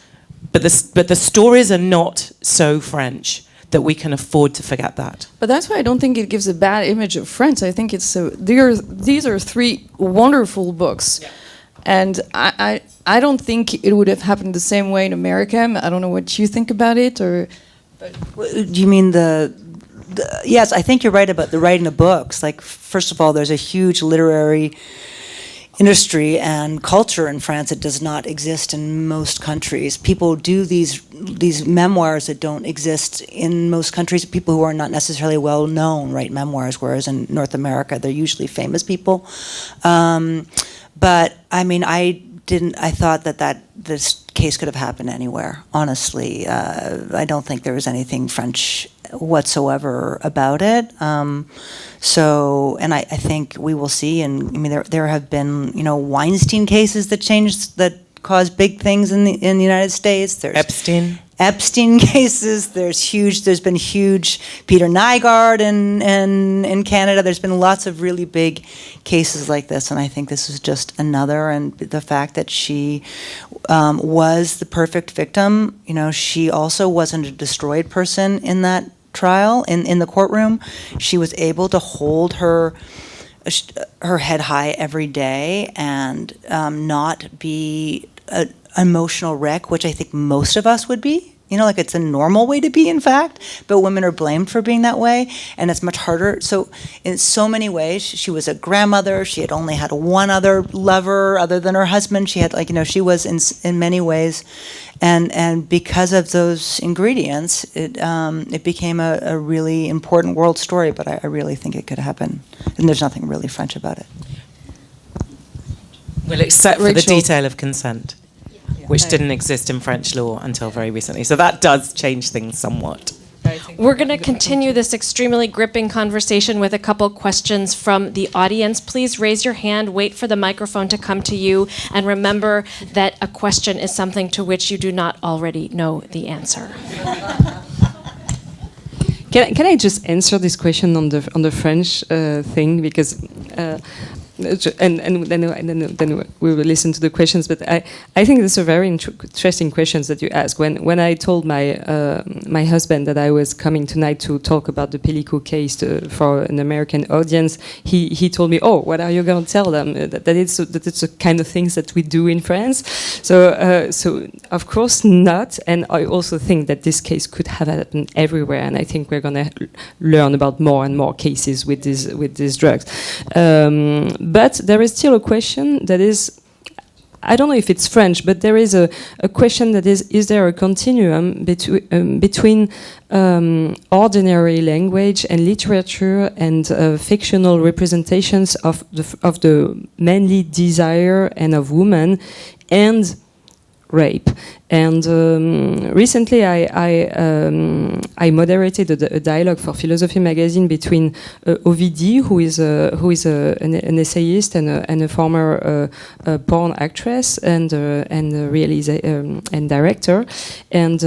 but the stories are not so French that we can afford to forget that. But that's why I don't think it gives a bad image of France. I think it's these are 3 wonderful books. Yeah. And I don't think it would have happened the same way in America. I don't know what you think about it, or... Do you mean yes, I think you're right about the writing of books. Like, first of all, there's a huge literary industry and culture in France that does not exist in most countries. People do these memoirs that don't exist in most countries. People who are not necessarily well known write memoirs, whereas in North America, they're usually famous people. But I mean, I thought that this case could have happened anywhere, honestly. I don't think there was anything French whatsoever about it. And I think we will see, and I mean, there have been, Weinstein cases that caused big things in the United States. There's Epstein cases. There's been huge Peter Nygard in Canada. There's been lots of really big cases like this, and I think this is just another. And the fact that she was the perfect victim, she also wasn't a destroyed person in that trial, in the courtroom. She was able to hold her head high every day and not be an emotional wreck, which I think most of us would be. Like it's a normal way to be, in fact, but women are blamed for being that way, and it's much harder. So in so many ways, she was a grandmother. She had only had one other lover other than her husband. She had, she was in many ways, and because of those ingredients, it became a really important world story, but I really think it could happen, and there's nothing really French about it. Well, except for the detail of consent, which didn't exist in French law until very recently. So that does change things somewhat. We're going to continue this extremely gripping conversation with a couple questions from the audience. Please raise your hand, wait for the microphone to come to you, and remember that a question is something to which you do not already know the answer. Can I just answer this question on the French thing, because and then we will listen to the questions. But I think these are very interesting questions that you ask. When I told my husband that I was coming tonight to talk about the Pelicot case for an American audience, he told me, "Oh, what are you going to tell them? That it's the kind of things that we do in France." So of course not. And I also think that this case could have happened everywhere. And I think we're going to learn about more and more cases with these drugs. But there is still a question that is, I don't know if it's French, but there is a question that is there a continuum between ordinary language and literature and fictional representations of the manly desire and of women and rape? And recently I moderated a dialogue for Philosophy magazine between Ovidie, who is an essayist and a former porn actress and and director, and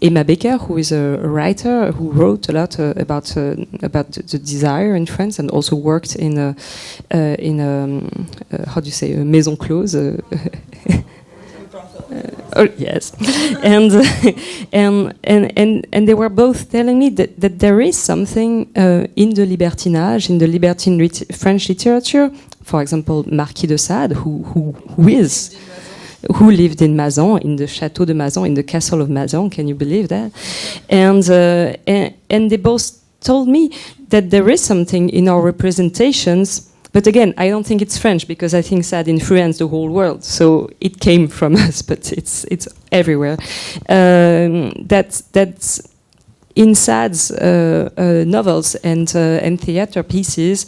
Emma Becker, who is a writer who wrote a lot about the desire in France and also worked in a how do you say, a maison close. Oh yes, and they were both telling me that there is something in the libertinage, in the libertine French literature. For example, Marquis de Sade, who lived in Mazan, in the Château de Mazan, in the castle of Mazan. Can you believe that? And they both told me that there is something in our representations. But again, I don't think it's French because I think that influenced the whole world. So it came from us, but it's everywhere. That's in Sade's novels and theater pieces.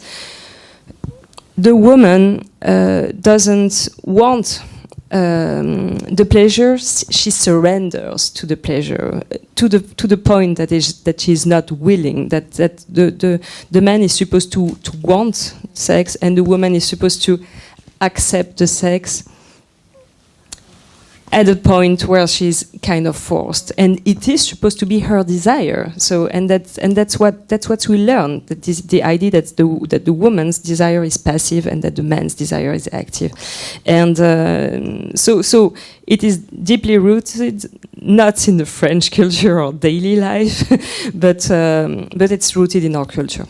The woman doesn't want the pleasure. She surrenders to the pleasure to the point that she's not willing. That the man is supposed to want sex, and the woman is supposed to accept the sex at a point where she's kind of forced, and it is supposed to be her desire. So, and that's what we learn. That is the idea that the woman's desire is passive and that the man's desire is active, and so it is deeply rooted, not in the French culture or daily life, but it's rooted in our culture.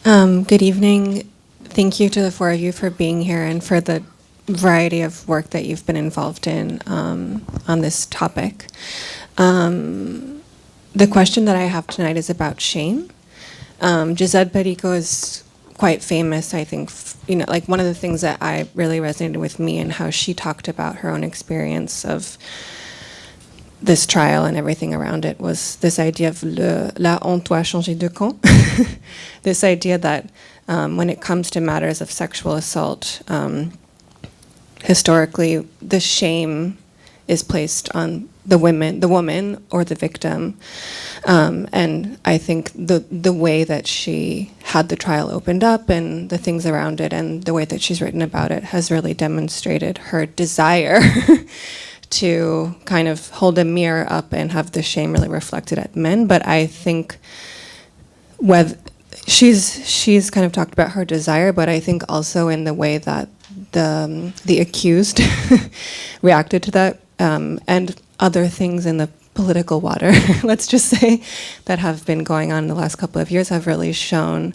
Good evening. Thank you to the four of you for being here and for the variety of work that you've been involved in on this topic. The question that I have tonight is about shame. Gisèle Pelicot is quite famous, I think. Like one of the things that I really resonated with me and how she talked about her own experience of this trial and everything around it was this idea of la honte doit changer de camp. This idea that when it comes to matters of sexual assault, historically, the shame is placed on the woman or the victim. And I think the way that she had the trial opened up and the things around it and the way that she's written about it has really demonstrated her desire to kind of hold a mirror up and have the shame really reflected at men. But I think she's kind of talked about her desire, but I think also in the way that the accused reacted to that, and other things in the political water, let's just say, that have been going on in the last couple of years have really shown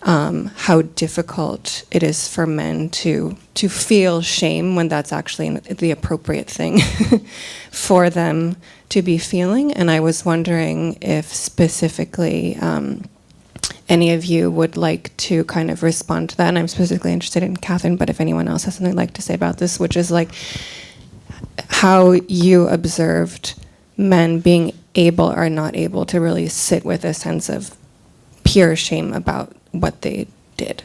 how difficult it is for men to feel shame when that's actually the appropriate thing for them to be feeling. And I was wondering if specifically any of you would like to kind of respond to that. And I'm specifically interested in Catherine, but if anyone else has something they'd like to say about this, which is like how you observed men being able or not able to really sit with a sense of pure shame about what they did.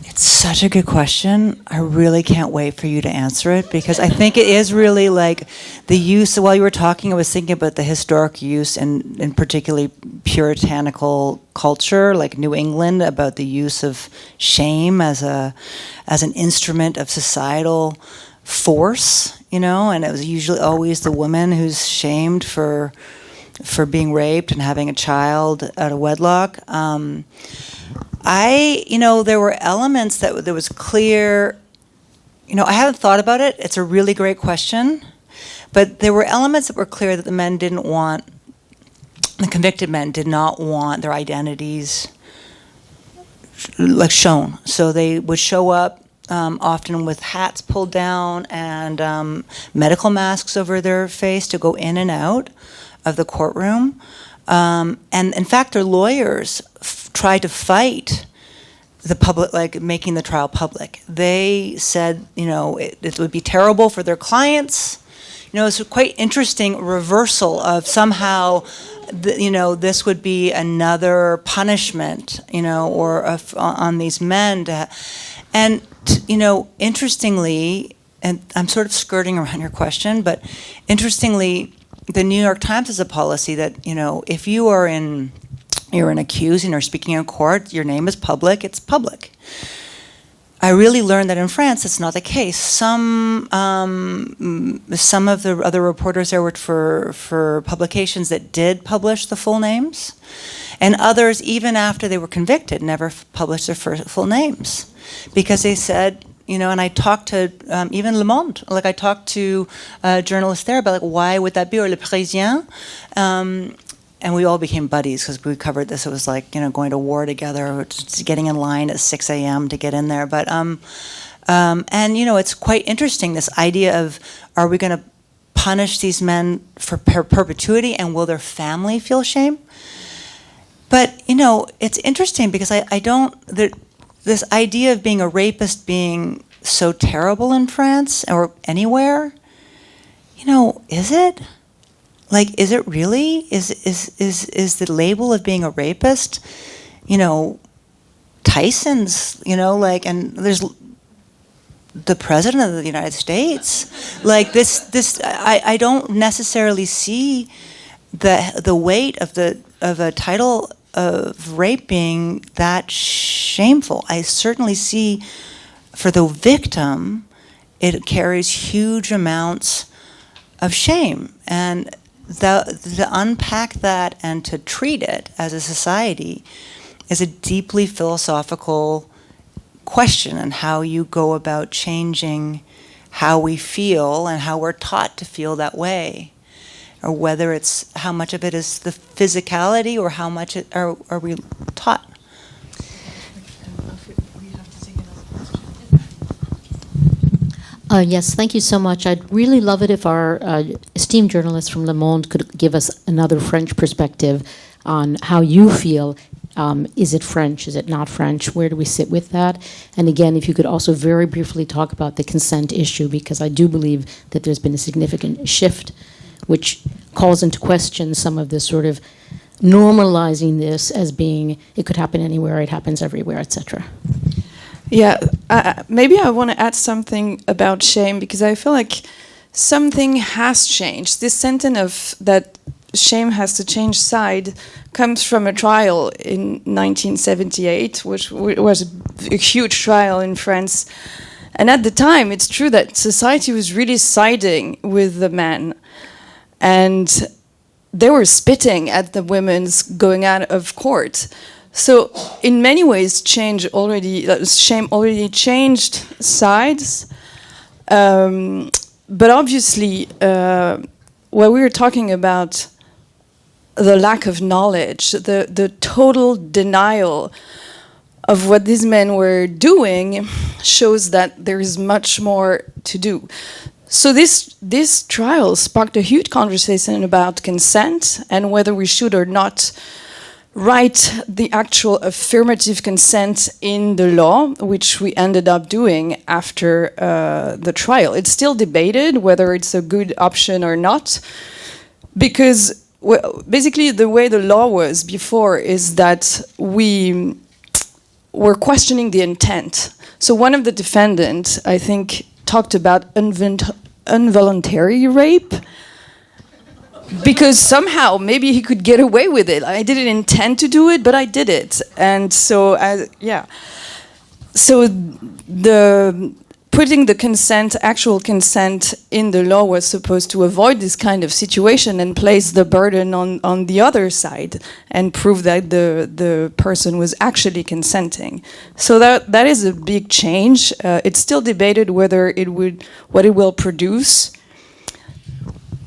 It's such a good question. I really can't wait for you to answer it, because I think it is really like the use. While you were talking, I was thinking about the historic use and particularly puritanical culture, like New England, about the use of shame as an instrument of societal force, and it was usually always the woman who's shamed for being raped and having a child out of wedlock. There were elements that was clear. I haven't thought about it. It's a really great question. But there were elements that were clear that the convicted men did not want their identities like shown. So they would show up often with hats pulled down and medical masks over their face to go in and out of the courtroom. And in fact, their lawyers tried to fight the public, like making the trial public. They said, it would be terrible for their clients. It's a quite interesting reversal of somehow, this would be another punishment, on these men. Interestingly, and I'm sort of skirting around your question, but interestingly, the New York Times has a policy that, if you're an accused and you're speaking in court, your name is public, it's public. I really learned that in France, it's not the case. Some of the other reporters there worked for publications that did publish the full names, and others, even after they were convicted, never published their full names, because they said, and I talked to even Le Monde, I talked to journalists there about why would that be, or Le Parisien, and we all became buddies because we covered this. It was like, going to war together, just getting in line at 6 a.m. to get in there. But, and, it's quite interesting, this idea of, are we going to punish these men for perpetuity, and will their family feel shame? But, it's interesting because this idea of being a rapist being so terrible in France or anywhere, is it? Like, is it really? Is the label of being a rapist, Tyson's, and there's the president of the United States, like this. I don't necessarily see the weight of a title of rape being that shameful. I certainly see for the victim, it carries huge amounts of shame, and to unpack that and to treat it as a society is a deeply philosophical question, and how you go about changing how we feel and how we're taught to feel that way, or whether it's how much of it is the physicality or how much are we taught. Yes, thank you so much. I'd really love it if our esteemed journalist from Le Monde could give us another French perspective on how you feel. Is it French? Is it not French? Where do we sit with that? And again, if you could also very briefly talk about the consent issue, because I do believe that there's been a significant shift which calls into question some of this sort of normalizing this as being, it could happen anywhere, it happens everywhere, etc. Yeah, maybe I want to add something about shame, because I feel like something has changed. This sentence of that shame has to change side comes from a trial in 1978, which was a huge trial in France. And at the time, it's true that society was really siding with the men. And they were spitting at the women's going out of court. So in many ways, shame already changed sides. But obviously, when we were talking about the lack of knowledge, the total denial of what these men were doing shows that there is much more to do. So this trial sparked a huge conversation about consent and whether we should or not write the actual affirmative consent in the law, which we ended up doing after the trial. It's still debated whether it's a good option or not, because basically the way the law was before is that we were questioning the intent. So one of the defendants, I think, talked about involuntary rape, because somehow maybe he could get away with it. I didn't intend to do it, but I did it. And so, so the putting the actual consent in the law was supposed to avoid this kind of situation and place the burden on the other side and prove that the person was actually consenting. So that is a big change. It's still debated whether what it will produce.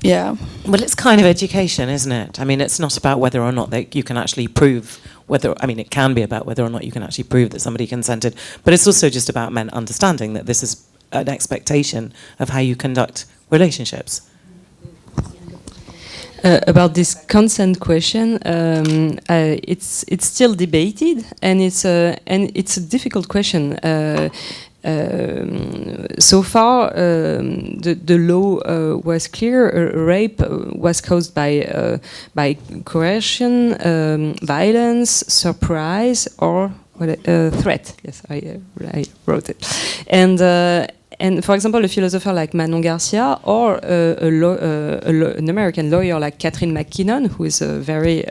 Yeah. Well, it's kind of education, isn't it? I mean, it's not about whether or not that you can actually prove it can be about whether or not you can actually prove that somebody consented, but it's also just about men understanding that this is an expectation of how you conduct relationships. About this consent question, it's still debated, and it's a difficult question. So far, the law was clear. Rape was caused by coercion, violence, surprise, or threat. Yes, I wrote it. And for example, a philosopher like Manon Garcia, or an American lawyer like Catherine McKinnon, who is a very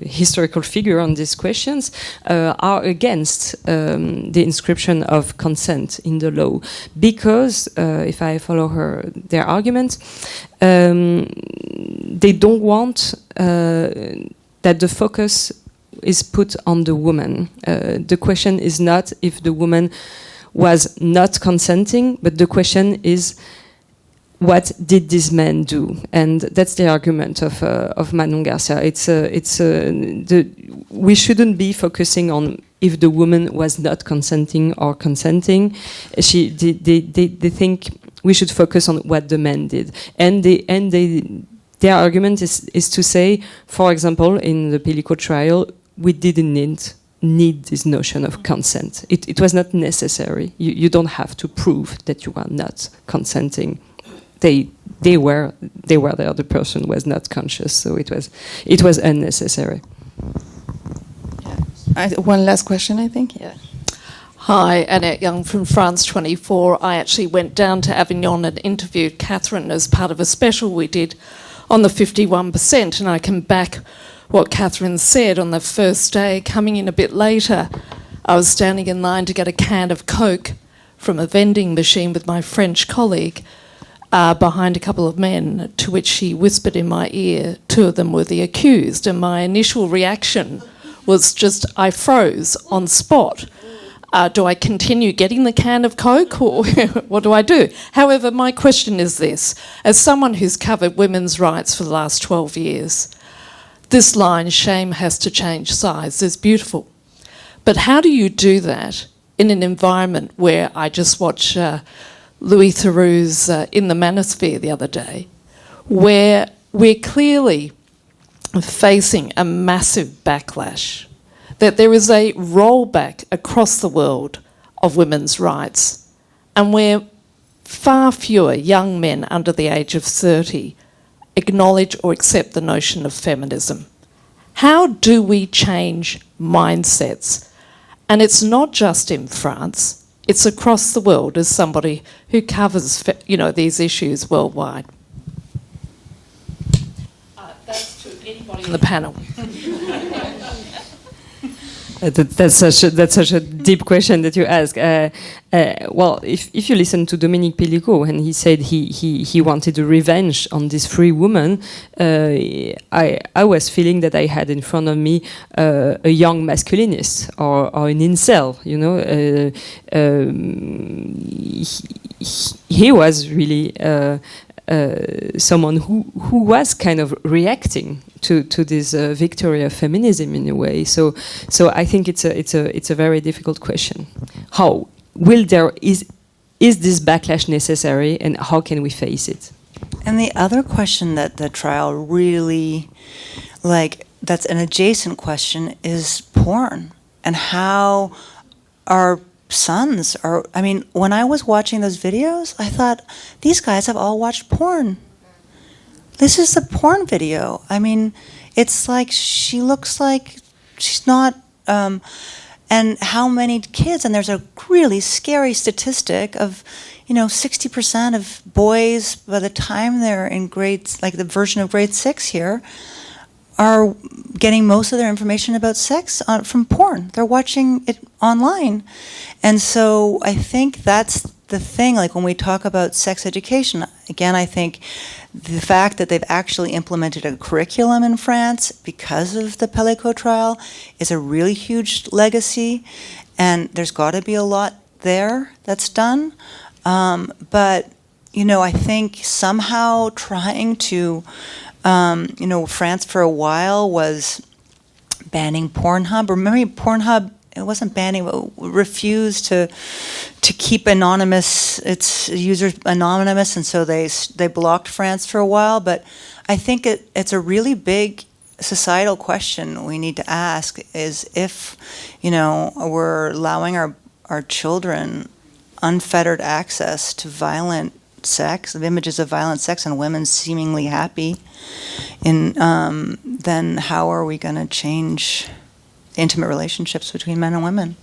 historical figure on these questions, are against the inscription of consent in the law, because if I follow their argument, they don't want that the focus is put on the woman. The question is not if the woman was not consenting, but the question is what did this man do? And that's the argument of Manon Garcia. We shouldn't be focusing on if the woman was not consenting or consenting. They think we should focus on what the man did. And their argument is to say, for example, in the Pelicot trial, we didn't need this notion of consent. It was not necessary. You don't have to prove that you are not consenting. They were there. The person was not conscious, so it was unnecessary. One last question, I think. Yeah. Hi, Annette Young from France 24. I actually went down to Avignon and interviewed Catherine as part of a special we did on the 51%, and I can back what Catherine said. On the first day, coming in a bit later, I was standing in line to get a can of Coke from a vending machine with my French colleague behind a couple of men, to which she whispered in my ear, two of them were the accused, and my initial reaction was just, I froze on spot. Do I continue getting the can of Coke, or what do I do? However, my question is this. As someone who's covered women's rights for the last 12 years, this line, shame has to change size, is beautiful. But how do you do that in an environment where I just watched Louis Theroux's In the Manosphere the other day, where we're clearly facing a massive backlash, that there is a rollback across the world of women's rights, and where far fewer young men under the age of 30 acknowledge or accept the notion of feminism. How do we change mindsets? And it's not just in France, it's across the world, as somebody who covers these issues worldwide. That's to anybody on the panel. That's such a deep question that you ask. Well, if you listen to Dominique Pelicot, and he said he wanted a revenge on this free woman, I was feeling that I had in front of me a young masculinist or an incel. He was really someone who was kind of reacting to this victory of feminism in a way. So I think it's a very difficult question. How is this backlash necessary, and how can we face it? And the other question that the trial really, that's an adjacent question, is porn, and how our sons are. I mean, when I was watching those videos, I thought, these guys have all watched porn. This is a porn video. I mean, it's like she looks like she's not. And how many kids? And there's a really scary statistic of, 60% of boys, by the time they're in grades, like the version of grade 6 here, are getting most of their information about sex from porn. They're watching it online. And so I think that's the thing, like when we talk about sex education, again, I think the fact that they've actually implemented a curriculum in France because of the Pelicot trial is a really huge legacy, and there's got to be a lot there that's done. But, I think somehow trying to, France for a while was banning Pornhub. Remember Pornhub? It wasn't banning, but refused to keep its users anonymous, and so they blocked France for a while. But I think it's a really big societal question we need to ask: is if we're allowing our children unfettered access to violent sex, of images of violent sex, and women seemingly happy, then how are we going to change intimate relationships between men and women?